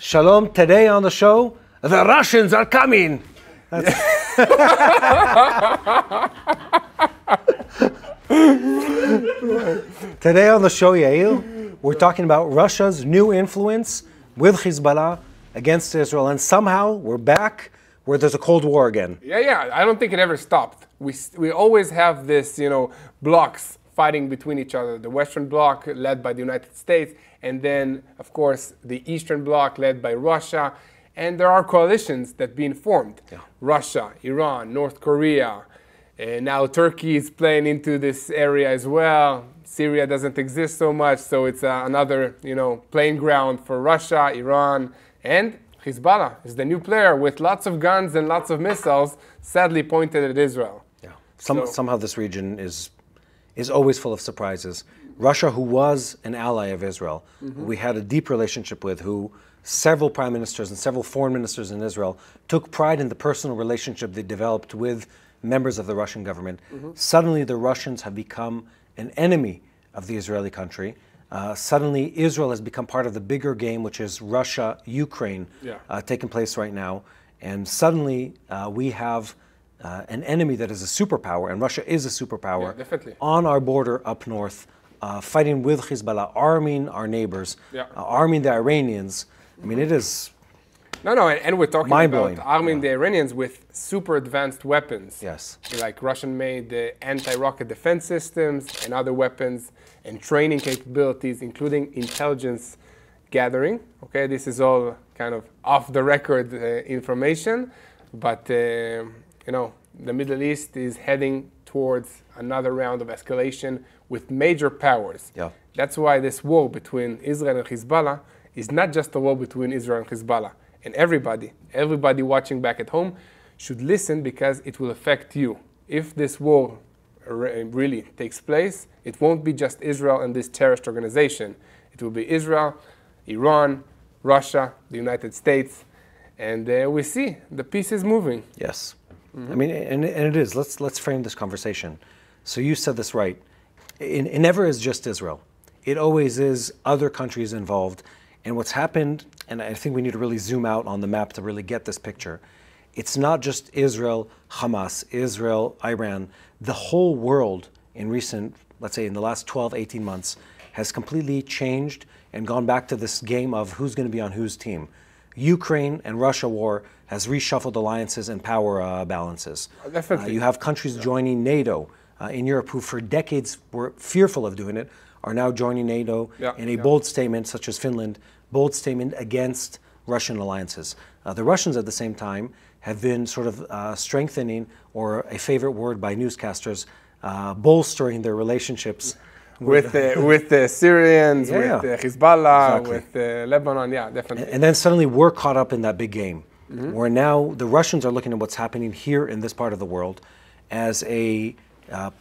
Shalom. Today on the show, the Russians are coming. Today on the show, Yair, we're talking about Russia's new influence with Hezbollah against Israel, and somehow we're back where there's a Cold War again. Yeah. I don't think it ever stopped. We always have this, blocks fighting between each other. The Western Bloc led by the United States, and then, of course, the Eastern Bloc led by Russia. And there are coalitions that being formed. Yeah. Russia, Iran, North Korea, and now Turkey is playing into this area as well. Syria doesn't exist so much, so it's another, playing ground for Russia, Iran, and Hezbollah is the new player with lots of guns and lots of missiles, sadly pointed at Israel. Yeah. Somehow this region is always full of surprises. Russia, who was an ally of Israel, who we had a deep relationship with, who several prime ministers and several foreign ministers in Israel took pride in the personal relationship they developed with members of the Russian government. Suddenly the Russians have become an enemy of the Israeli country. Suddenly Israel has become part of the bigger game, which is Russia-Ukraine, taking place right now. And suddenly we have an enemy that is a superpower, and Russia is a superpower, on our border up north, fighting with Hezbollah, arming our neighbors, arming the Iranians. I mean, it is and we're talking about arming the Iranians with super advanced weapons. Yes. Like Russian-made anti-rocket defense systems and other weapons and training capabilities, including intelligence gathering. Okay, this is all kind of off-the-record information, but the Middle East is heading towards another round of escalation with major powers. Yeah. That's why this war between Israel and Hezbollah is not just a war between Israel and Hezbollah. And everybody watching back at home should listen, because it will affect you. If this war really takes place, it won't be just Israel and this terrorist organization. It will be Israel, Iran, Russia, the United States, and we see the pieces moving. Yes. I mean, and it is. Let's frame this conversation. So you said this right. It never is just Israel. It always is other countries involved. And what's happened, and I think we need to really zoom out on the map to really get this picture. It's not just Israel, Hamas, Israel, Iran. The whole world in recent, let's say in the last 12, 18 months, has completely changed and gone back to this game of who's going to be on whose team. Ukraine and Russia war has reshuffled alliances and power balances. Definitely. You have countries joining NATO in Europe who for decades were fearful of doing it, are now joining NATO in a bold statement, such as Finland, bold statement against Russian alliances. The Russians at the same time have been sort of strengthening, or a favorite word by newscasters, bolstering their relationships with the Syrians, with Hezbollah, with Lebanon, definitely. And then suddenly we're caught up in that big game, where now the Russians are looking at what's happening here in this part of the world as a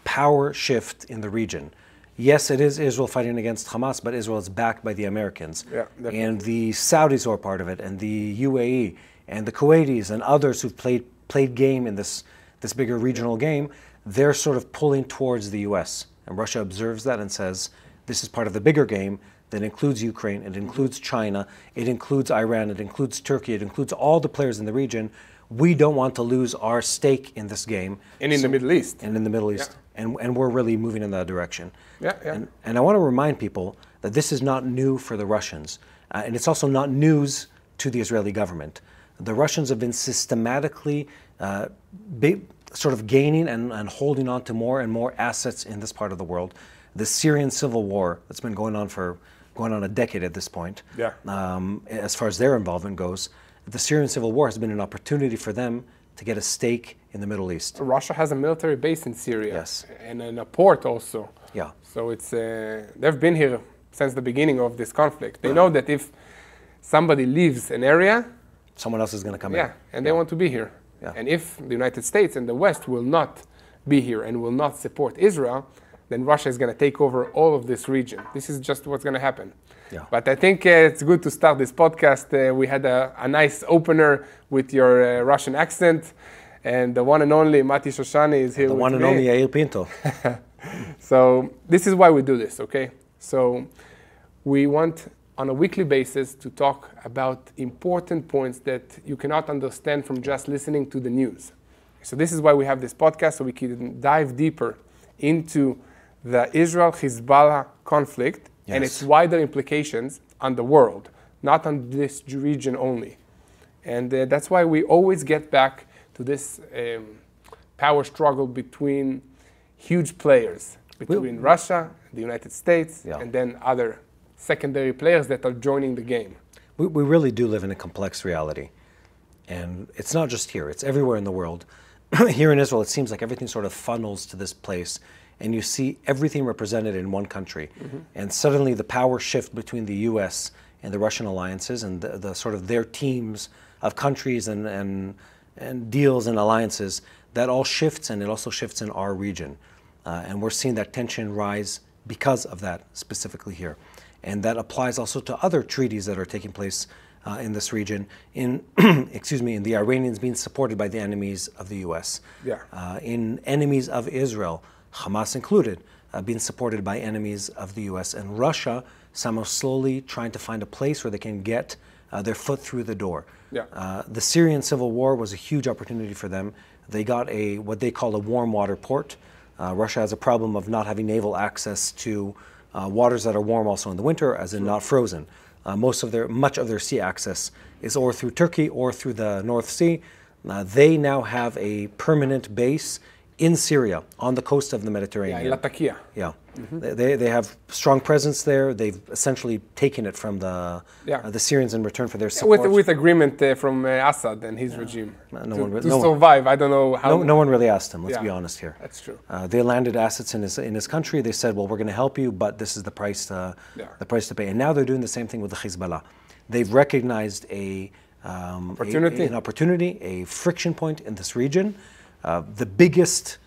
power shift in the region. Yes, it is Israel fighting against Hamas, but Israel is backed by the Americans. And the Saudis are part of it, and the UAE, and the Kuwaitis, and others who've played game in this bigger regional game. They're sort of pulling towards the U.S. And Russia observes that and says, this is part of the bigger game that includes Ukraine, it includes China, it includes Iran, it includes Turkey, it includes all the players in the region. We don't want to lose our stake in this game. And in the Middle East. And in the Middle East. And we're really moving in that direction. And I want to remind people that this is not new for the Russians. And it's also not news to the Israeli government. The Russians have been systematically sort of gaining and holding on to more and more assets in this part of the world. The Syrian civil war that's been going on a decade at this point, as far as their involvement goes, the Syrian civil war has been an opportunity for them to get a stake in the Middle East. Russia has a military base in Syria, and a port also. So it's they've been here since the beginning of this conflict. They know that if somebody leaves an area, someone else is going to come in. And they want to be here. And if the United States and the West will not be here and will not support Israel, then Russia is going to take over all of this region. This is just what's going to happen. But I think it's good to start this podcast. We had a nice opener with your Russian accent, and the one and only Mati Shoshani is here with me. The one and only Yair Pinto. So this is why we do this, okay? So we want on a weekly basis to talk about important points that you cannot understand from just listening to the news. So this is why we have this podcast, so we can dive deeper into the Israel-Hezbollah conflict and its wider implications on the world, not on this region only. And that's why we always get back to this power struggle between huge players, between Russia, the United States, and then other secondary players that are joining the game. We really do live in a complex reality. And it's not just here, it's everywhere in the world. Here in Israel, it seems like everything sort of funnels to this place, and you see everything represented in one country. And suddenly the power shift between the US and the Russian alliances and the sort of their teams of countries and deals and alliances, that all shifts, and it also shifts in our region. And we're seeing that tension rise because of that specifically here. And that applies also to other treaties that are taking place in this region, in in the Iranians being supported by the enemies of the U.S., in enemies of Israel, Hamas included, being supported by enemies of the U.S., and Russia somehow slowly trying to find a place where they can get their foot through the door. The Syrian civil war was a huge opportunity for them. They got what they call a warm water port. Russia has a problem of not having naval access to waters that are warm also in the winter, as in not frozen. Much of their sea access is or through Turkey or through the North Sea. They now have a permanent base in Syria on the coast of the Mediterranean. In Latakia. They have strong presence there. They've essentially taken it from the Syrians in return for their support. With agreement from Assad and his regime to no survive. I don't know how. No one really asked him, let's be honest here. That's true. They landed assets in his country. They said, well, we're going to help you, but this is the price to pay. And now they're doing the same thing with the Hezbollah. They've recognized an opportunity, a friction point in this region. The biggest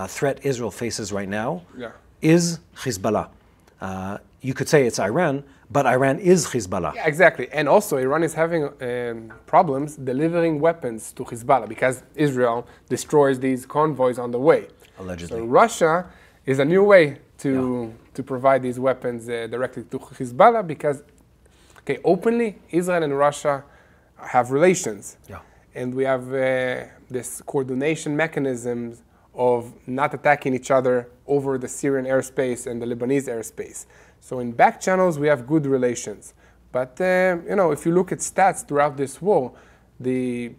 threat Israel faces right now is Hezbollah. You could say it's Iran, but Iran is Hezbollah. Yeah, exactly. And also Iran is having problems delivering weapons to Hezbollah because Israel destroys these convoys on the way. Allegedly. So Russia is a new way to provide these weapons directly to Hezbollah because, openly, Israel and Russia have relations. And we have this coordination mechanisms of not attacking each other over the Syrian airspace and the Lebanese airspace. So in back channels, we have good relations. But, if you look at stats throughout this war, the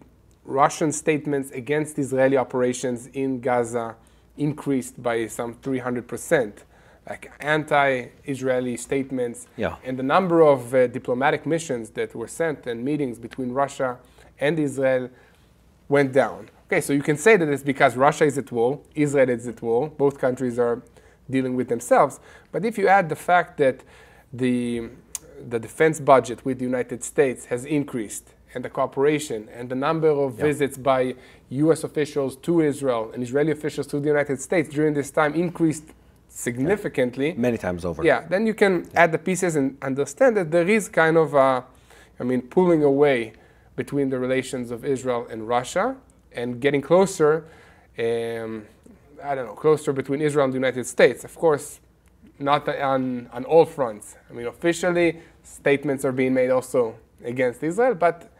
Russian statements against Israeli operations in Gaza increased by some 300%. Like anti-Israeli statements. And the number of diplomatic missions that were sent and meetings between Russia and Israel went down. So you can say that it's because Russia is at war, Israel is at war, both countries are dealing with themselves. But if you add the fact that the defense budget with the United States has increased, and the cooperation, and the number of visits by U.S. officials to Israel and Israeli officials to the United States during this time increased significantly. Many times over. Then you can add the pieces and understand that there is kind of pulling away between the relations of Israel and Russia, and getting closer, closer between Israel and the United States. Of course, not on all fronts. Officially, statements are being made also against Israel, but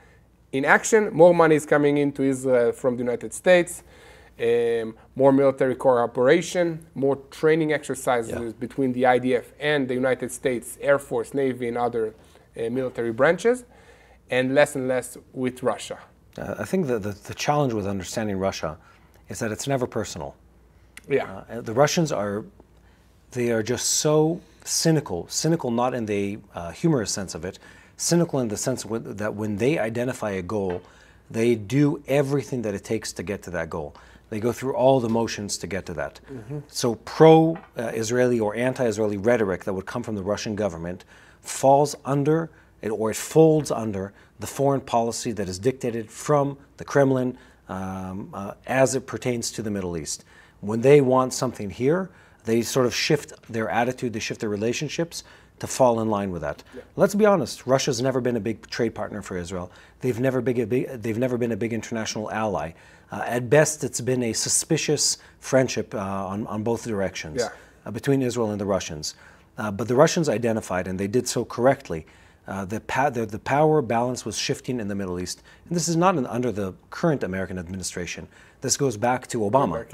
in action, more money is coming into Israel from the United States, more military cooperation, more training exercises between the IDF and the United States Air Force, Navy, and other military branches, and less with Russia. I think the challenge with understanding Russia is that it's never personal. The Russians are just so cynical not in the humorous sense of it, cynical in the sense that when they identify a goal, they do everything that it takes to get to that goal. They go through all the motions to get to that. So pro-Israeli or anti-Israeli rhetoric that would come from the Russian government falls under or it folds under the foreign policy that is dictated from the Kremlin as it pertains to the Middle East. When they want something here, they sort of shift their attitude, they shift their relationships to fall in line with that. Let's be honest, Russia's never been a big trade partner for Israel. They've never been a big international ally. At best, it's been a suspicious friendship on both directions between Israel and the Russians. But the Russians identified, and they did so correctly, The power balance was shifting in the Middle East. And this is not under the current American administration. This goes back to Obama.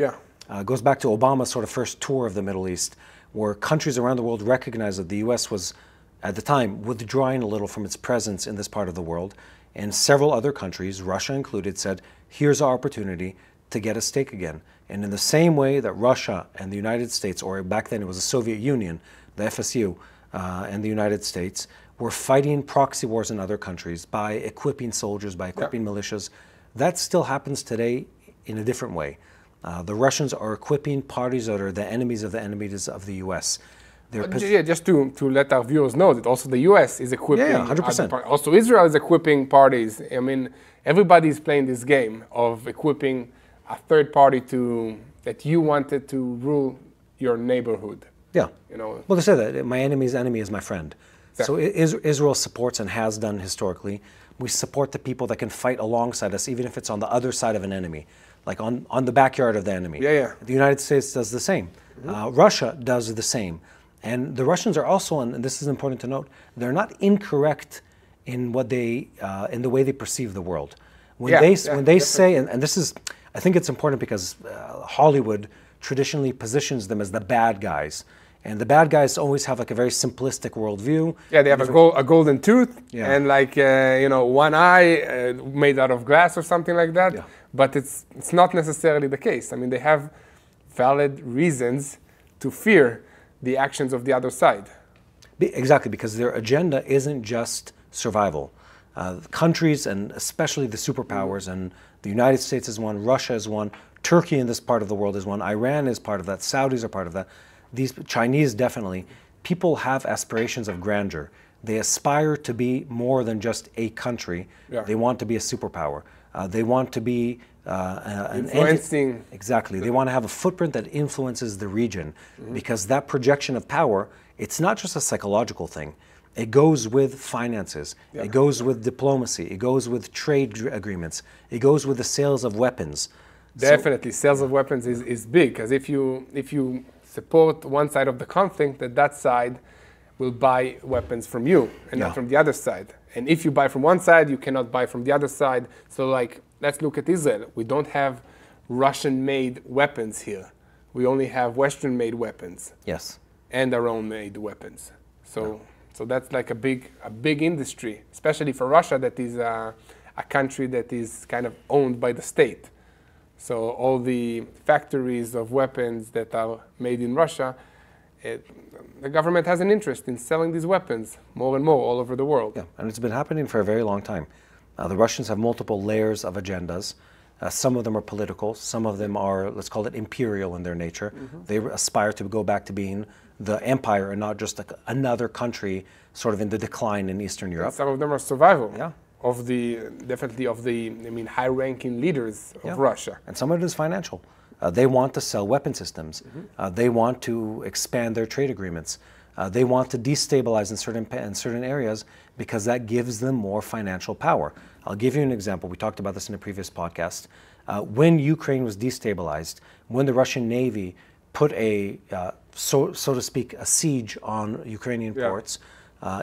Goes back to Obama's sort of first tour of the Middle East, where countries around the world recognized that the U.S. was, at the time, withdrawing a little from its presence in this part of the world. And several other countries, Russia included, said, here's our opportunity to get a stake again. And in the same way that Russia and the United States, or back then it was the Soviet Union, the FSU, and the United States, were fighting proxy wars in other countries by equipping soldiers, by equipping militias. That still happens today in a different way. The Russians are equipping parties that are the enemies of the U.S. Just to let our viewers know that also the U.S. is equipping. 100%. Also Israel is equipping parties. I mean, everybody is playing this game of equipping a third party that you wanted to rule your neighborhood. Yeah. You know. Well, they say that my enemy's enemy is my friend. Exactly. So Israel supports and has done historically. We support the people that can fight alongside us, even if it's on the other side of an enemy, like on the backyard of the enemy. The United States does the same. Russia does the same. And the Russians are also, and this is important to note, they're not incorrect in what in the way they perceive the world. When they say, and this is, I think it's important because Hollywood traditionally positions them as the bad guys. And the bad guys always have like a very simplistic worldview. Yeah, they have a golden tooth and like, one eye made out of glass or something like that. Yeah. But it's not necessarily the case. I mean, they have valid reasons to fear the actions of the other side. Exactly, because their agenda isn't just survival. Countries, and especially the superpowers, and the United States is one, Russia is one, Turkey in this part of the world is one, Iran is part of that, Saudis are part of that. These Chinese, definitely. People have aspirations of grandeur. They aspire to be more than just a country. Yeah. They want to be a superpower. They want to be influencing. Exactly. They want to have a footprint that influences the region, because that projection of power, it's not just a psychological thing. It goes with finances. Yeah. It goes with diplomacy. It goes with trade agreements. It goes with the sales of weapons. Definitely, sales of weapons is big, because if you support one side of the conflict, that side will buy weapons from you and not from the other side. And if you buy from one side, you cannot buy from the other side. So like, let's look at Israel. We don't have Russian-made weapons here. We only have Western-made weapons. Yes. And our own made weapons. So that's like a big industry, especially for Russia, that is a country that is kind of owned by the state. So all the factories of weapons that are made in Russia, the government has an interest in selling these weapons more and more all over the world. Yeah, and it's been happening for a very long time. The Russians have multiple layers of agendas. Some of them are political. Some of them are, let's call it, imperial in their nature. They aspire to go back to being the empire and not just like another country sort of in the decline in Eastern Europe. And some of them are survival. Yeah. Definitely of the high-ranking leaders of Russia. And some of it is financial. They want to sell weapon systems. They want to expand their trade agreements. They want to destabilize in certain areas because that gives them more financial power. I'll give you an example. We talked about this in a previous podcast. When Ukraine was destabilized, when the Russian Navy put so to speak, a siege on Ukrainian ports,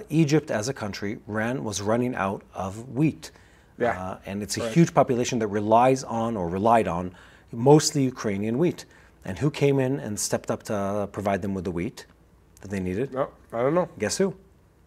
Egypt as a country was running out of wheat. And it's a huge population that relied on mostly Ukrainian wheat. And who came in and stepped up to provide them with the wheat that they needed? No, I don't know. Guess who?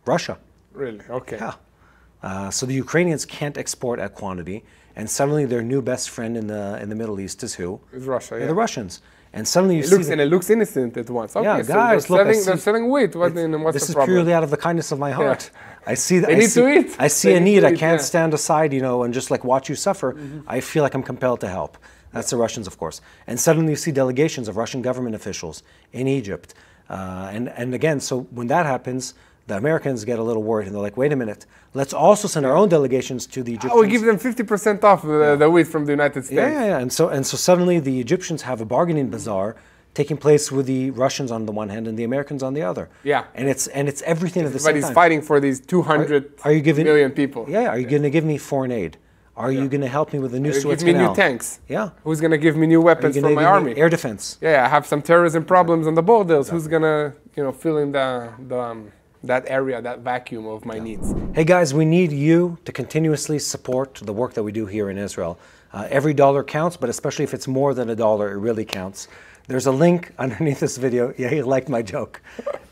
Russia. Really? Okay. Yeah. So the Ukrainians can't export at quantity, and suddenly their new best friend in the Middle East is who? It's Russia. The Russians. And suddenly it looks innocent at once. Okay, yeah, guys, so they're selling wheat. What's the problem? This is purely out of the kindness of my heart. I see that. They need to eat. I see a need. I can't stand aside, and just like watch you suffer. I feel like I'm compelled to help. That's the Russians, of course. And suddenly you see delegations of Russian government officials in Egypt. And again, so when that happens, the Americans get a little worried, and they're like, wait a minute, let's also send our own delegations to the Egyptians. We give them 50% off the wheat from the United States. Yeah. And so suddenly the Egyptians have a bargaining bazaar taking place with the Russians on the one hand and the Americans on the other. Yeah. And it's everything at the same time. Everybody's fighting for these 200 million people. Yeah. Are you going to give me foreign aid? Are you going to help me with the new Suez Canal? Give me new tanks. Yeah. Who's going to give me new weapons for my army? Air defense. Yeah, I have some terrorism problems on the borders. Who's going to, fill in the that area, that vacuum of my needs. Hey guys, we need you to continuously support the work that we do here in Israel. Every dollar counts, but especially if it's more than $1, it really counts. There's a link underneath this video. Yeah, you liked my joke.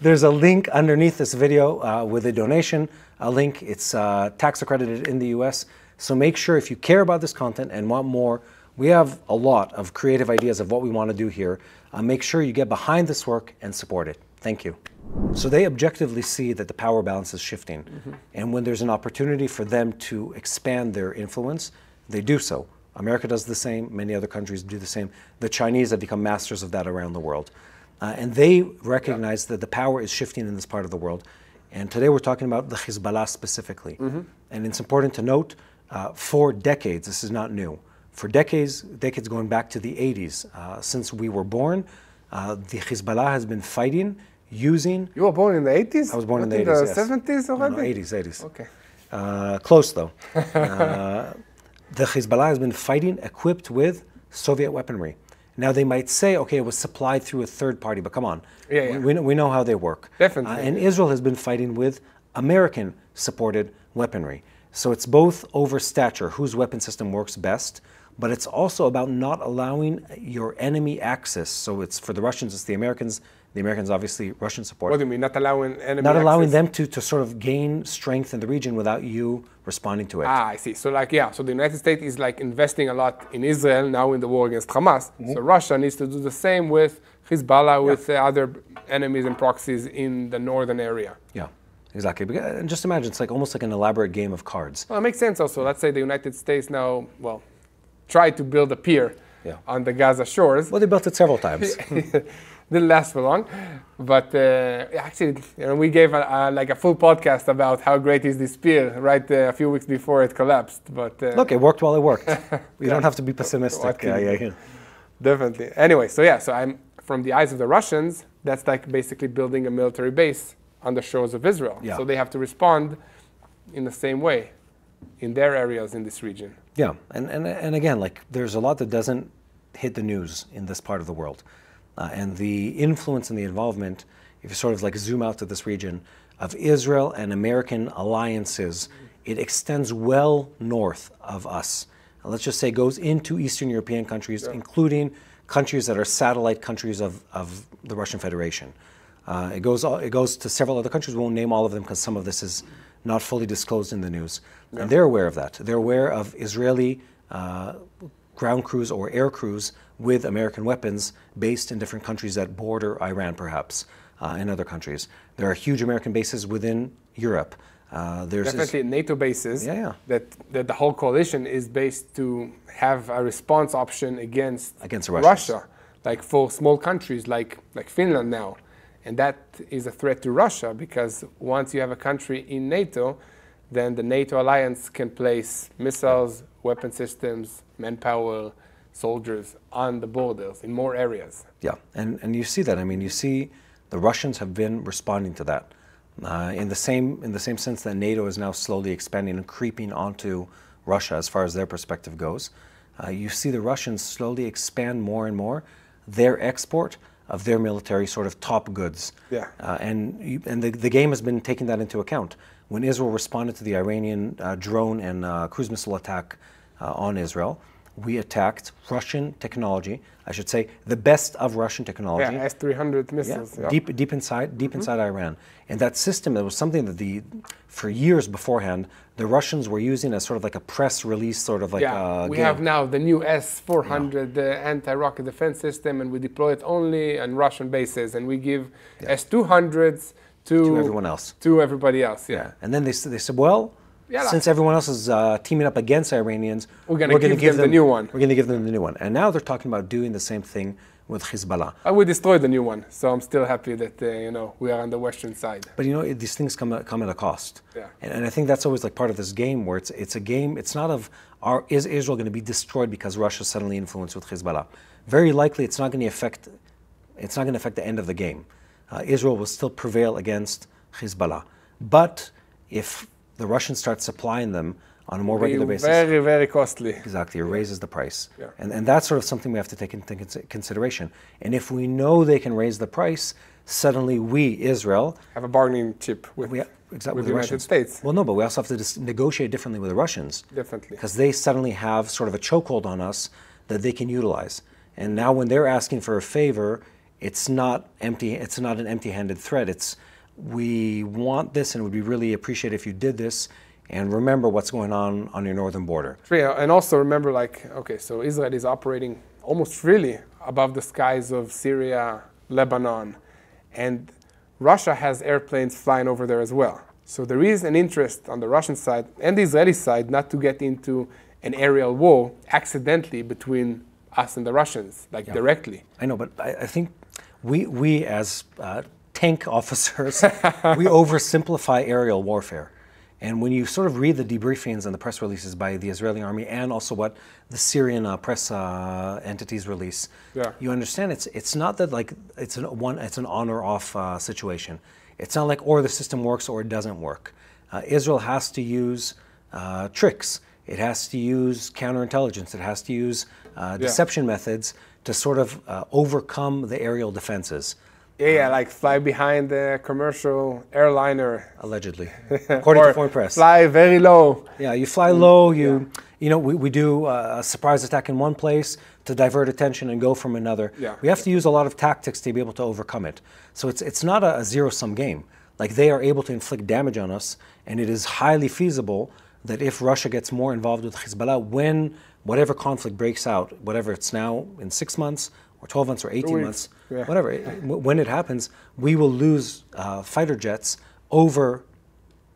There's a link underneath this video with a donation. A link, it's tax accredited in the US. So make sure if you care about this content and want more, we have a lot of creative ideas of what we want to do here. Make sure you get behind this work and support it. Thank you. So they objectively see that the power balance is shifting. And when there's an opportunity for them to expand their influence, they do so. America does the same. Many other countries do the same. The Chinese have become masters of that around the world. And they recognize that the power is shifting in this part of the world. And today we're talking about the Hezbollah specifically. And it's important to note, for decades, this is not new. For decades going back to the 80s, since we were born, the Hezbollah has been fighting using... You were born in the 80s? I was born in the 80s, yes. 70s already? No, 80s. Okay. Close though. The Hezbollah has been fighting equipped with Soviet weaponry. Now they might say, okay, it was supplied through a third party, but come on. We know how they work. Definitely. And Israel has been fighting with American-supported weaponry. So it's both over stature, whose weapon system works best, but it's also about not allowing your enemy access. So it's for the Russians, it's the Americans obviously Russian support. What do you mean, not allowing enemy Not allowing access? them to sort of gain strength in the region without you responding to it. Ah, I see. So so the United States is like investing a lot in Israel now in the war against Hamas. So Russia needs to do the same with Hezbollah, with other enemies and proxies in the northern area. Yeah, exactly. And just imagine, it's like almost like an elaborate game of cards. Well, it makes sense also. Let's say the United States now, tried to build a pier on the Gaza shores. Well, they built it several times. Didn't last for long, but actually, we gave a full podcast about how great is this pier a few weeks before it collapsed. But look, it worked while it worked. We don't have to be pessimistic. Definitely. Anyway, so I'm from the eyes of the Russians. That's like basically building a military base on the shores of Israel. Yeah. So they have to respond in the same way in their areas in this region. Yeah, and again, like there's a lot that doesn't hit the news in this part of the world. And the influence and the involvement, if you sort of like zoom out to this region, of Israel and American alliances, it extends well north of us. Let's just say goes into Eastern European countries, including countries that are satellite countries of the Russian Federation. It goes to several other countries. We won't name all of them because some of this is not fully disclosed in the news. And they're aware of that. They're aware of Israeli ground crews or air crews with American weapons based in different countries that border Iran, perhaps, and other countries. There are huge American bases within Europe. There's definitely NATO bases. That the whole coalition is based to have a response option against Russia, like for small countries like Finland now. And that is a threat to Russia because once you have a country in NATO, then the NATO alliance can place missiles, weapon systems, manpower, soldiers on the borders in more areas. Yeah, and you see that. I mean, you see the Russians have been responding to that in the same sense that NATO is now slowly expanding and creeping onto Russia as far as their perspective goes. You see the Russians slowly expand more and more their export of their military sort of top goods. Yeah. And the game has been taking that into account. When Israel responded to the Iranian drone and cruise missile attack on Israel, we attacked Russian technology, I should say, the best of Russian technology. Yeah, S-300 missiles. Yeah. Deep inside Iran. And that system, that was something that for years beforehand, the Russians were using as sort of like a press release, sort of like we have now the new S-400 anti-rocket defense system, and we deploy it only on Russian bases, and we give S-200s to everyone else. To everybody else, And then they said, well, since everyone else is teaming up against Iranians, we're going to give them the new one. We're going to give them the new one. And now they're talking about doing the same thing with Hezbollah. We destroyed the new one, so I'm still happy that we are on the western side. But these things come at a cost. Yeah. And I think that's always like part of this game, where it's a game. It's not of is Israel going to be destroyed because Russia is suddenly influenced with Hezbollah. Very likely, it's not going to affect the end of the game. Israel will still prevail against Hezbollah. But if the Russians start supplying them on a more regular basis. Very, very costly. Exactly, it raises the price. Yeah. And that's sort of something we have to take into consideration. And if we know they can raise the price, suddenly we, Israel, have a bargaining chip with, exactly, with the United Russians. States. Well, no, but we also have to negotiate differently with the Russians. Definitely. Because they suddenly have sort of a chokehold on us that they can utilize. And now when they're asking for a favor, it's not empty. It's not an empty-handed threat. It's, we want this and would be really appreciate if you did this, and remember what's going on your northern border. Yeah, and also remember, like, okay, so Israel is operating almost freely above the skies of Syria, Lebanon, and Russia has airplanes flying over there as well. So there is an interest on the Russian side and the Israeli side not to get into an aerial war accidentally between us and the Russians, like directly. I know, but I think we as tank officers, we oversimplify aerial warfare. And when you sort of read the debriefings and the press releases by the Israeli army and also what the Syrian press entities release, you understand it's not that like it's an on or off situation. It's not like or the system works or it doesn't work. Israel has to use tricks. It has to use counterintelligence. It has to use deception methods to sort of overcome the aerial defenses. Yeah, like fly behind the commercial airliner. Allegedly, according to foreign press. Fly very low. Yeah, you fly low. You know, we do a surprise attack in one place to divert attention and go from another. Yeah. We have to use a lot of tactics to be able to overcome it. So it's not a zero-sum game. Like they are able to inflict damage on us, and it is highly feasible that if Russia gets more involved with Hezbollah, when whatever conflict breaks out, whatever it's now in 6 months, or 12 months or 18 months, whatever, when it happens, we will lose fighter jets over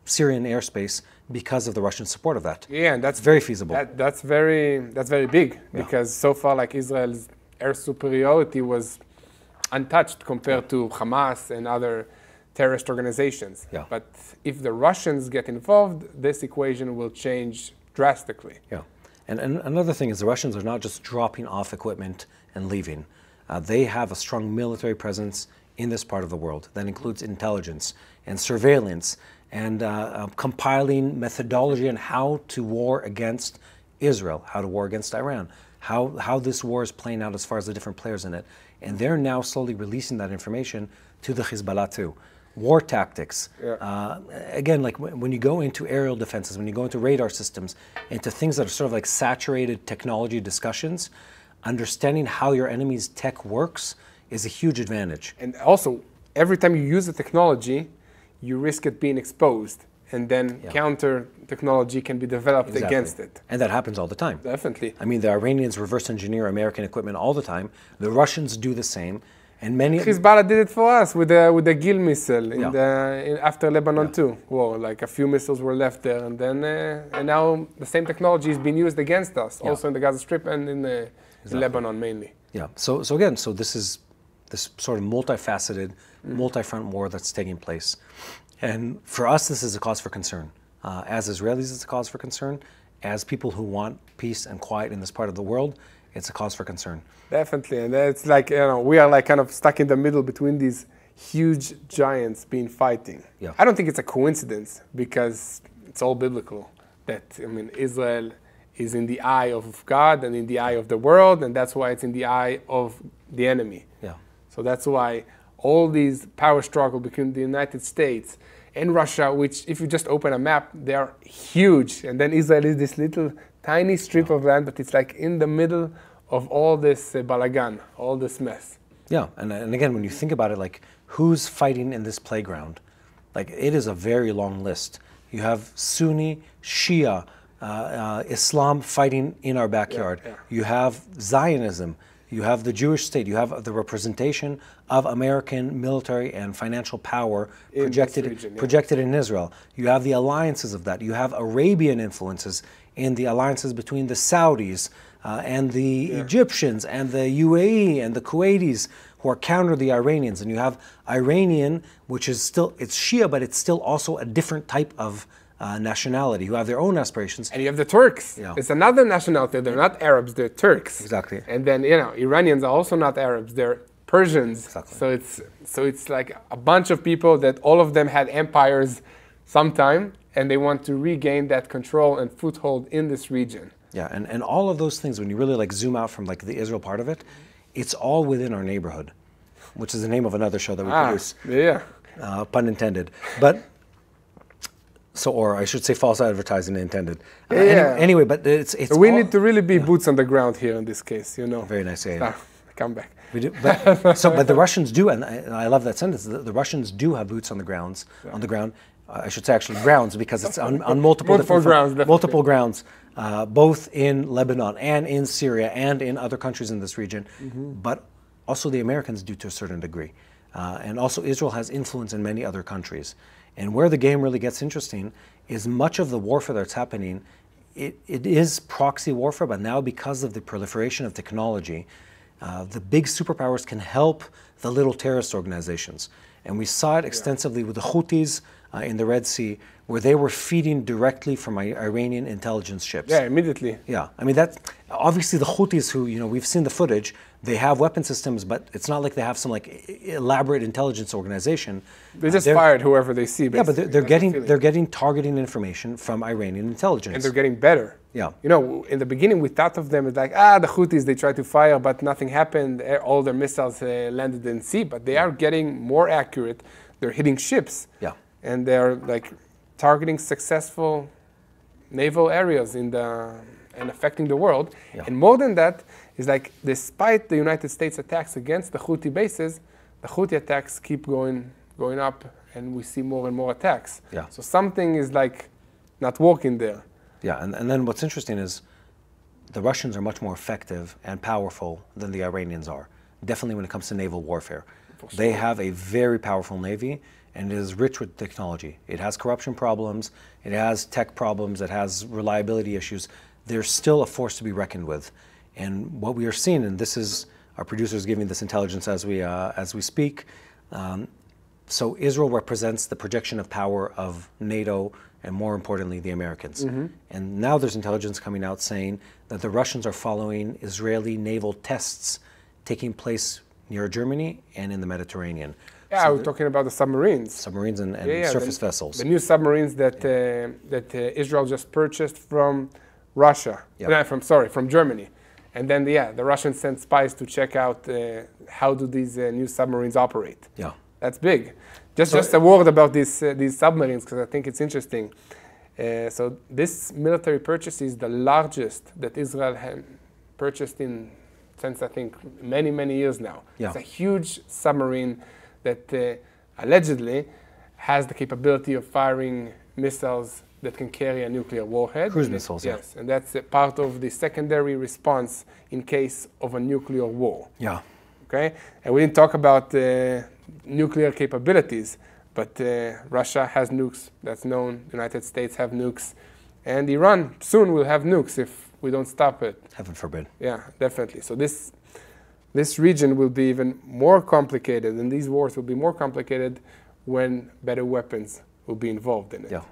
Syrian airspace because of the Russian support of that. Yeah, and that's very feasible. That's very big because so far, like Israel's air superiority was untouched compared to Hamas and other terrorist organizations. Yeah. But if the Russians get involved, this equation will change drastically. Yeah. And another thing is the Russians are not just dropping off equipment and leaving. They have a strong military presence in this part of the world that includes intelligence and surveillance and compiling methodology on how to war against Israel, how to war against Iran, how this war is playing out as far as the different players in it. And they're now slowly releasing that information to the Hezbollah too. War tactics. Again, like when you go into aerial defenses, when you go into radar systems, into things that are sort of like saturated technology discussions, understanding how your enemy's tech works is a huge advantage. And also, every time you use the technology, you risk it being exposed, and then counter technology can be developed against it. And that happens all the time. Definitely. I mean, the Iranians reverse engineer American equipment all the time. The Russians do the same. And many Hezbollah did it for us with the Gil missile after Lebanon too. Well, like a few missiles were left there, and then and now the same technology is being used against us, also in the Gaza Strip and in Lebanon mainly. Yeah. So again, this is this sort of multifaceted, multi-front war that's taking place, and for us, this is a cause for concern. As Israelis, it's a cause for concern. As people who want peace and quiet in this part of the world, it's a cause for concern. Definitely, and it's like, you know, we are like kind of stuck in the middle between these huge giants being fighting. Yeah. I don't think it's a coincidence because it's all biblical. That, I mean, Israel is in the eye of God and in the eye of the world, and that's why it's in the eye of the enemy. Yeah. So that's why all these power struggle between the United States and Russia, which if you just open a map, they are huge, and then Israel is this little tiny strip of land, but it's like in the middle of all this balagan, all this mess. Yeah, and again, when you think about it, like who's fighting in this playground, like it is a very long list. You have Sunni, Shia, Islam fighting in our backyard. You have Zionism. You have the Jewish state. You have the representation of American military and financial power projected in Israel. You have the alliances of that. You have Arabian influences in the alliances between the Saudis and the Egyptians and the UAE and the Kuwaitis who are counter the Iranians. And you have Iranian, which is still, it's Shia, but it's still also a different type of nationality who have their own aspirations. And you have the Turks. Yeah. It's another nationality. They're not Arabs, they're Turks. Exactly. And then, you know, Iranians are also not Arabs, they're Persians. Exactly. So it's like a bunch of people that all of them had empires sometime, and they want to regain that control and foothold in this region. Yeah, and all of those things, when you really like zoom out from like the Israel part of it, it's all within our neighborhood, which is the name of another show that we produce. Yeah. Pun intended. But, or I should say false advertising intended. Anyway, but it's we need to really be boots on the ground here in this case, you know. Very nice, yeah. Come back. We do, but the Russians do, and I love that sentence. The Russians do have boots on the ground. I should say actually grounds, because it's on multiple grounds, both in Lebanon and in Syria and in other countries in this region. But also the Americans do to a certain degree, and also Israel has influence in many other countries. And where the game really gets interesting is much of the warfare that's happening. It is proxy warfare, but now because of the proliferation of technology, the big superpowers can help the little terrorist organizations. And we saw it extensively with the Houthis in the Red Sea, where they were feeding directly from Iranian intelligence ships. Yeah, immediately. Yeah, I mean, that obviously the Houthis, who, you know, we've seen the footage, they have weapon systems, but it's not like they have some like elaborate intelligence organization. They just fired whoever they see. Basically. Yeah, but they're getting targeting information from Iranian intelligence. And they're getting better. Yeah. You know, in the beginning we thought of them as like, the Houthis, they tried to fire, but nothing happened. All their missiles landed in sea, but they are getting more accurate. They're hitting ships. Yeah. And they're like targeting successful naval areas and affecting the world. Yeah. And more than that, is like, despite the United States attacks against the Houthi bases, the Houthi attacks keep going up, and we see more and more attacks. Yeah. So something is like not working there. Yeah, and then what's interesting is the Russians are much more effective and powerful than the Iranians are, definitely when it comes to naval warfare. They have a very powerful navy, and it is rich with technology. It has corruption problems, it has tech problems, it has reliability issues. They're still a force to be reckoned with. And what we are seeing, and this is our producers giving this intelligence as we speak, so Israel represents the projection of power of NATO and, more importantly, the Americans. And now there's intelligence coming out saying that the Russians are following Israeli naval tests taking place near Germany and in the Mediterranean. Yeah, we're talking about the submarines. Submarines and surface vessels. The new submarines that Israel just purchased from Russia. Yeah. From Germany. And then, the Russians sent spies to check out how do these new submarines operate. Yeah. That's big. Just a word about these submarines, because I think it's interesting. So this military purchase is the largest that Israel had purchased since I think many, many years now. Yeah. It's a huge submarine that allegedly has the capability of firing missiles that can carry a nuclear warhead. Cruise missiles, yes. And that's part of the secondary response in case of a nuclear war. Yeah. Okay? And we didn't talk about nuclear capabilities, but Russia has nukes, that's known. The United States have nukes. And Iran soon will have nukes if we don't stop it. Heaven forbid. Yeah, definitely. So this region will be even more complicated, and these wars will be more complicated when better weapons will be involved in it. Yeah.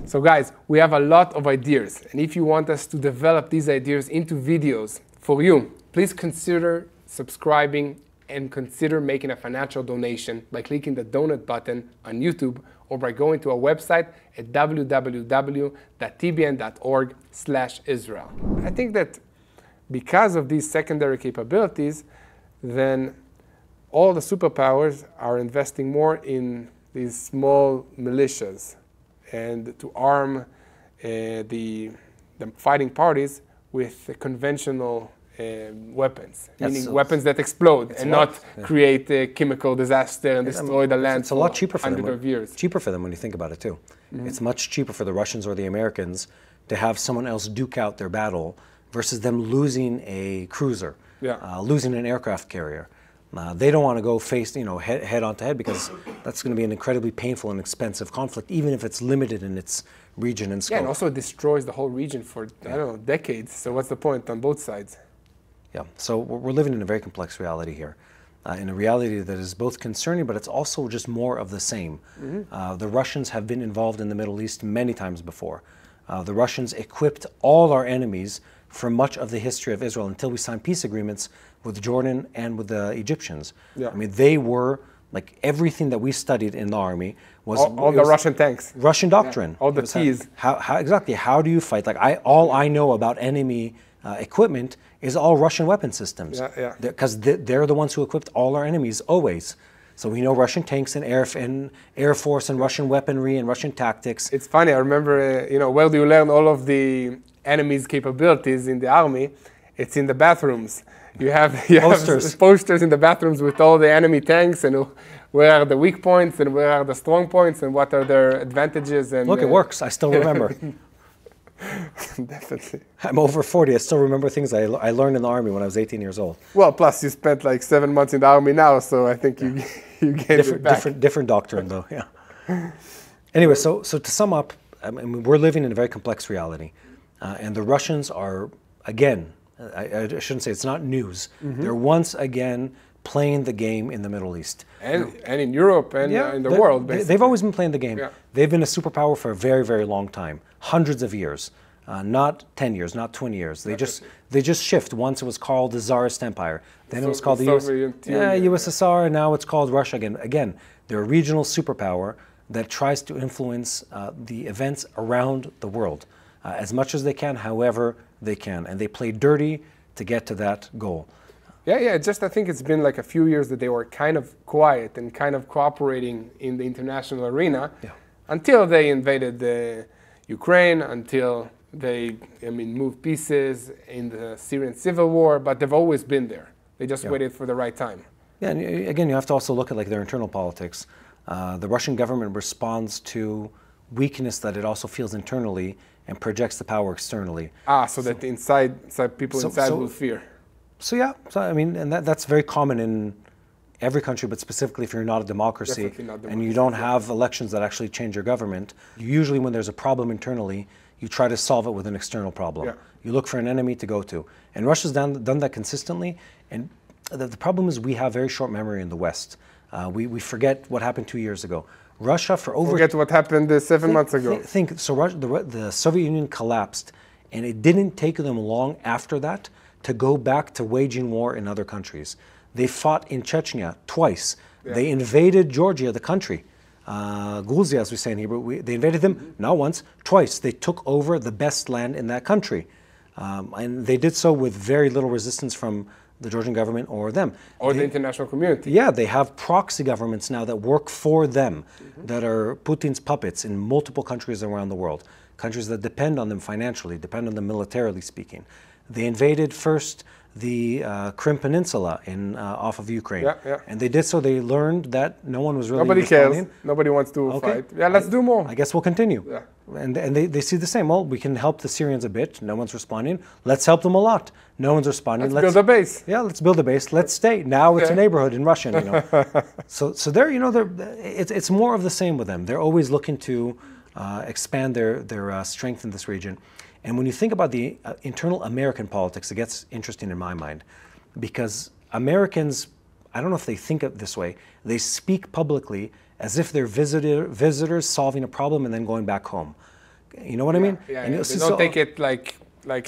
So guys, we have a lot of ideas, and if you want us to develop these ideas into videos for you, please consider subscribing and consider making a financial donation by clicking the donate button on YouTube or by going to our website at www.tbn.org/Israel. I think that because of these secondary capabilities, then all the superpowers are investing more in these small militias and to arm the fighting parties with conventional weapons, meaning weapons that explode and not create a chemical disaster and destroy the land. It's a lot cheaper for them. Hundreds of years. Cheaper for them when you think about it too. It's much cheaper for the Russians or the Americans to have someone else duke out their battle versus them losing a cruiser, losing an aircraft carrier. They don't want to go face, head on to head, because that's going to be an incredibly painful and expensive conflict, even if it's limited in its region and scope. Yeah, and also it destroys the whole region for, I don't know, decades. So what's the point on both sides? Yeah, so we're living in a very complex reality here, in a reality that is both concerning, but it's also just more of the same. The Russians have been involved in the Middle East many times before. The Russians equipped all our enemies for much of the history of Israel until we signed peace agreements with Jordan and with the Egyptians. Yeah. I mean, they were Like everything that we studied in the army was all the Russian tanks, Russian doctrine. all the T's. How exactly? How do you fight? Like all I know about enemy equipment is all Russian weapon systems. Because they're the ones who equipped all our enemies always. So we know Russian tanks and air force and Russian weaponry and Russian tactics. It's funny. I remember, where do you learn all of the enemy's capabilities in the army? It's in the bathrooms. You have posters in the bathrooms with all the enemy tanks and where are the weak points and where are the strong points and what are their advantages. And look, it works. I still remember. Definitely. I'm over 40. I still remember things I learned in the army when I was 18 years old. Well, plus you spent like 7 months in the army now, so I think you gained it back. Different doctrine, though. Yeah. Anyway, so to sum up, I mean, we're living in a very complex reality, and the Russians are again. I shouldn't say it's not news. They're once again playing the game in the Middle East. And in Europe and in the world, basically. They've always been playing the game. Yeah. They've been a superpower for a very, very long time. Hundreds of years. Not 10 years, not 20 years. They just shift. Once it was called the Tsarist Empire. Then it was called the USSR, and now it's called Russia again. Again, they're a regional superpower that tries to influence the events around the world as much as they can, however they can, and they play dirty to get to that goal. Yeah. Just I think it's been like a few years that they were kind of quiet and kind of cooperating in the international arena until they invaded Ukraine, until they, moved pieces in the Syrian civil war, but they've always been there. They just waited for the right time. Yeah, and again, you have to also look at like their internal politics. The Russian government responds to weakness that it also feels internally and projects the power externally. So that inside people inside will fear. So I mean, and that's very common in every country, but specifically if you're not a democracy and you don't have elections that actually change your government, usually when there's a problem internally, you try to solve it with an external problem. Yeah. You look for an enemy to go to. And Russia's done that consistently, and the problem is we have very short memory in the West. We forget what happened 2 years ago. Russia for over... Forget what happened 7 months ago. The Soviet Union collapsed, and it didn't take them long after that to go back to waging war in other countries. They fought in Chechnya twice. Yeah. They invaded Georgia, the country. Gruzia, as we say in Hebrew. They invaded them not once, twice. They took over the best land in that country. And they did so with very little resistance from the Georgian government or them. Or the international community. Yeah, they have proxy governments now that work for them, that are Putin's puppets in multiple countries around the world. Countries that depend on them financially, depend on them militarily speaking. They invaded first the Crimea Peninsula off of Ukraine. And they did so, they learned that no one was really Nobody cares. Nobody wants to fight. Yeah, let's do more. I guess we'll continue. Yeah. And they see the same. Well, we can help the Syrians a bit. No one's responding. Let's help them a lot. No one's responding. Let's build a base. Yeah, let's build a base. Let's stay. Now it's a neighborhood in Russian, So they're, it's more of the same with them. They're always looking to expand their strength in this region. And when you think about the internal American politics, it gets interesting in my mind, because Americans, I don't know if they think of it this way, they speak publicly as if they're visitors solving a problem and then going back home. You know what I mean? Yeah, and they don't take it like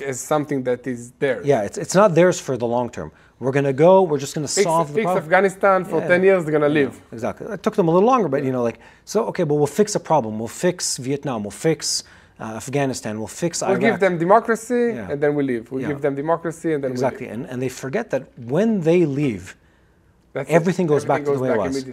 as something that is theirs. Yeah, it's not theirs for the long term. We're going to go, we're just going to solve the problem. Fix Afghanistan for 10 years, they're going to live. Exactly. It took them a little longer, but okay, but we'll fix a problem. We'll fix Vietnam. We'll fix Afghanistan. We'll fix Iraq. We'll give them democracy and then we leave. We'll give them democracy and then we leave. Exactly. And they forget that when they leave, everything goes back to the way it was.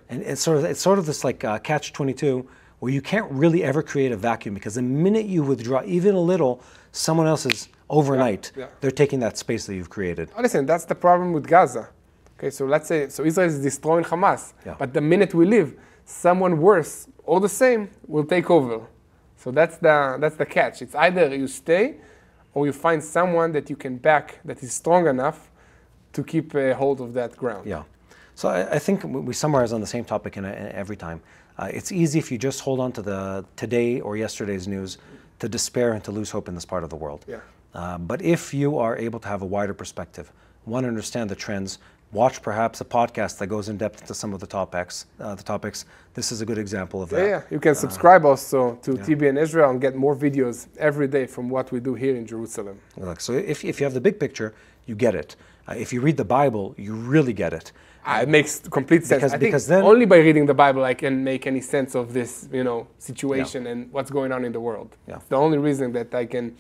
And it's sort of this like catch-22 where you can't really ever create a vacuum, because the minute you withdraw even a little, someone else is overnight. They're taking that space that you've created. Oh, listen, that's the problem with Gaza. Okay, so let's say Israel is destroying Hamas, but the minute we leave, someone worse or the same will take over. So that's the catch. It's either you stay or you find someone that you can back that is strong enough to keep a hold of that ground. Yeah. So I think we summarize on the same topic every time. It's easy if you just hold on to the today or yesterday's news to despair and to lose hope in this part of the world. Yeah. But if you are able to have a wider perspective, one, understand the trends, watch perhaps a podcast that goes in depth into some of the topics. This is a good example of that. Yeah. You can subscribe also to TBN Israel and get more videos every day from what we do here in Jerusalem. So if you have the big picture, you get it. If you read the Bible, you really get it. It makes complete sense. Because then only by reading the Bible I can make any sense of this, situation and what's going on in the world. Yeah. It's the only reason that I can,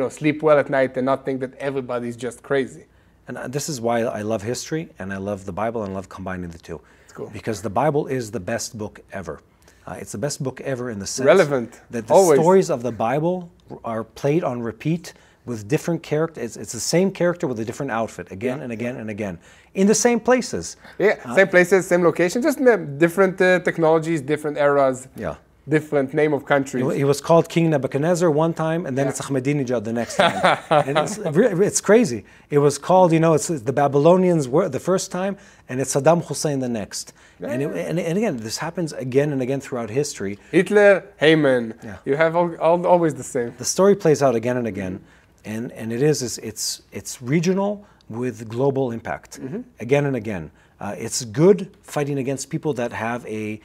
sleep well at night and not think that everybody's just crazy. And this is why I love history and I love the Bible and I love combining the two. It's cool. Because the Bible is the best book ever. It's the best book ever in the sense relevant that the always. Stories of the Bible are played on repeat with different characters. It's the same character with a different outfit again and again and again in the same places. Yeah, same places, same location, just different technologies, different eras. Yeah. Different name of countries. He was called King Nebuchadnezzar one time, and then it's Ahmadinejad the next time. And it's crazy. It was called, it's the Babylonians were the first time, and it's Saddam Hussein the next. Yeah. And again, this happens again and again throughout history. Hitler, Haman. Yeah. You have always the same. The story plays out again and again, and it's regional with global impact, again and again. It's good fighting against people that have a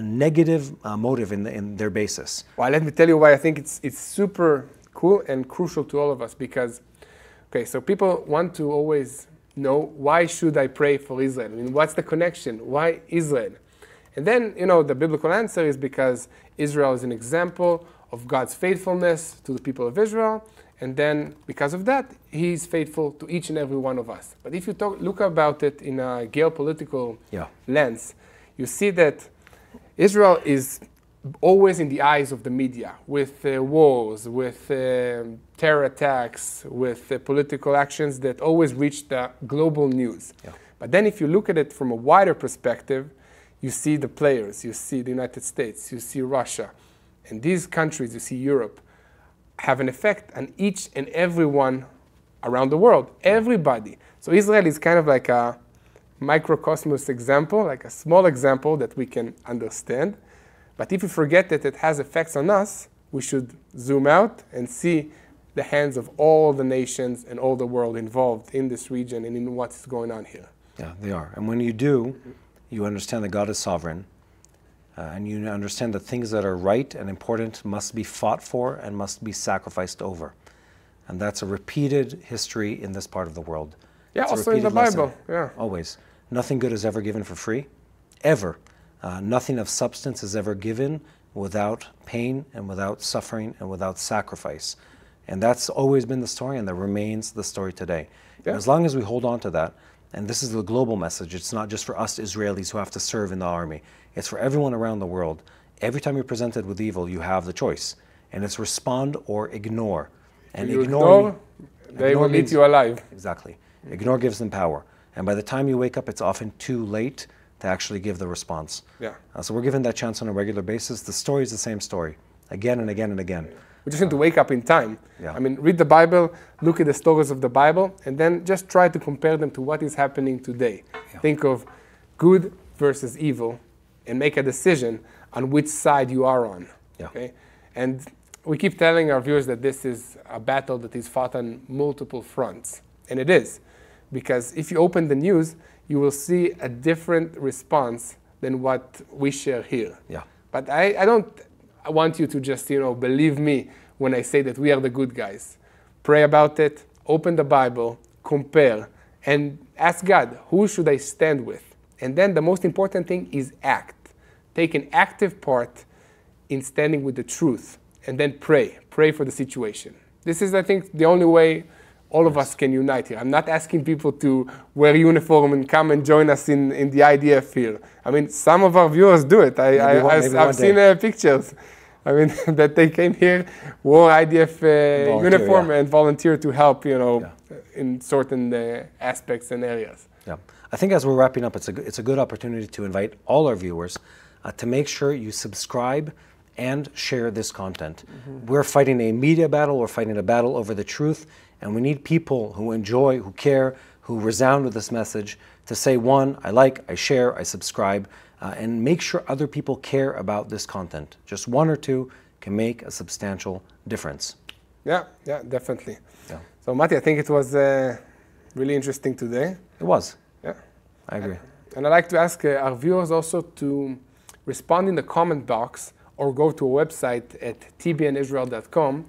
negative motive in their basis. Well, let me tell you why I think it's super cool and crucial to all of us, because, so people want to always know, why should I pray for Israel? I mean, what's the connection? Why Israel? And then, the biblical answer is because Israel is an example of God's faithfulness to the people of Israel. And then, because of that, He's faithful to each and every one of us. But if you look about it in a geopolitical lens, you see that Israel is always in the eyes of the media, with wars, with terror attacks, with political actions that always reach the global news. Yeah. But then if you look at it from a wider perspective, you see the players, you see the United States, you see Russia, and these countries, you see Europe, have an effect on each and every one around the world, everybody. So Israel is kind of like a microcosmos example, like a small example that we can understand. But if we forget that it has effects on us, we should zoom out and see the hands of all the nations and all the world involved in this region and in what's going on here. Yeah, they are. And when you do, you understand that God is sovereign. And you understand that things that are right and important must be fought for and must be sacrificed over. And that's a repeated history in this part of the world. Yeah, also in the Bible. Yeah. Always. Nothing good is ever given for free, ever. Nothing of substance is ever given without pain and without suffering and without sacrifice. And that's always been the story, and that remains the story today. Yeah. And as long as we hold on to that, and this is the global message, it's not just for us Israelis who have to serve in the army. It's for everyone around the world. Every time you're presented with evil, you have the choice. And it's respond or ignore. And ignore, they will eat you alive. Exactly. Ignore gives them power. And by the time you wake up, it's often too late to actually give the response. Yeah. So we're given that chance on a regular basis. The story is the same story, again and again and again. We just need to wake up in time. Yeah. I mean, read the Bible, look at the stories of the Bible, and then just try to compare them to what is happening today. Yeah. Think of good versus evil, and make a decision on which side you are on. Yeah. Okay? And we keep telling our viewers that this is a battle that is fought on multiple fronts. And it is. Because if you open the news, you will see a different response than what we share here. Yeah. But I don't want you to just, believe me when I say that we are the good guys. Pray about it, open the Bible, compare, and ask God, who should I stand with? And then the most important thing is act. Take an active part in standing with the truth. And then pray. Pray for the situation. This is, I think, the only way all of us can unite here. I'm not asking people to wear uniform and come and join us in the IDF here. I mean, some of our viewers do it. I've seen pictures. I mean, that they came here, wore IDF uniform and volunteered to help, in certain aspects and areas. Yeah. I think as we're wrapping up, it's a good opportunity to invite all our viewers to make sure you subscribe and share this content. Mm-hmm. We're fighting a media battle, we're fighting a battle over the truth, and we need people who enjoy, who care, who resound with this message to say, one, I like, I share, I subscribe, and make sure other people care about this content. Just one or two can make a substantial difference. Yeah, definitely. Yeah. So Mati, I think it was really interesting today. It was. Yeah. I agree. And I'd like to ask our viewers also to respond in the comment box or go to our website at tbnisrael.com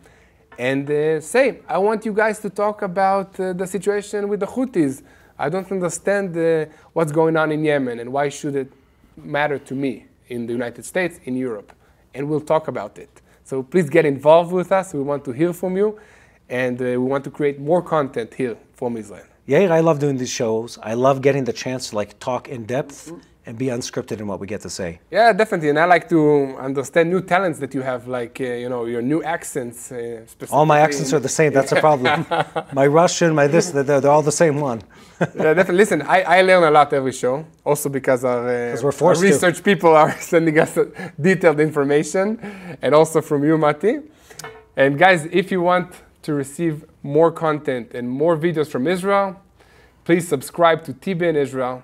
and say, I want you guys to talk about the situation with the Houthis. I don't understand what's going on in Yemen and why should it matter to me in the United States, in Europe. And we'll talk about it. So please get involved with us. We want to hear from you. And we want to create more content here from Israel. Yair, I love doing these shows. I love getting the chance to talk in depth and be unscripted in what we get to say. Yeah, definitely. And I like to understand new talents that you have, like, your new accents. All my accents are the same. That's a problem. My Russian, my this, they're all the same one. Yeah, definitely. Listen, I learn a lot every show, also because our research people are sending us detailed information, and also from you, Mati. And guys, if you want to receive more content and more videos from Israel, please subscribe to TBN Israel.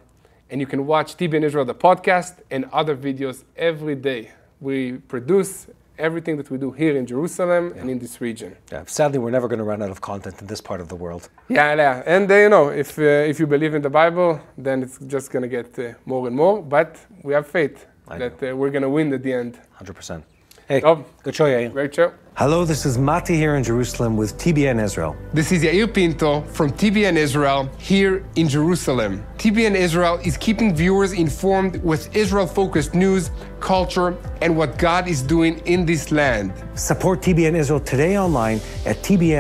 And you can watch TBN Israel, the podcast, and other videos every day. We produce everything that we do here in Jerusalem and in this region. Yeah, sadly, we're never going to run out of content in this part of the world. Yeah. And if you believe in the Bible, then it's just going to get more and more. But we have faith that we're going to win at the end. 100%. Hey, good show, Yair. Great show. Hello, this is Mati here in Jerusalem with TBN Israel. This is Yair Pinto from TBN Israel here in Jerusalem. TBN Israel is keeping viewers informed with Israel-focused news, culture, and what God is doing in this land. Support TBN Israel today online at TBN.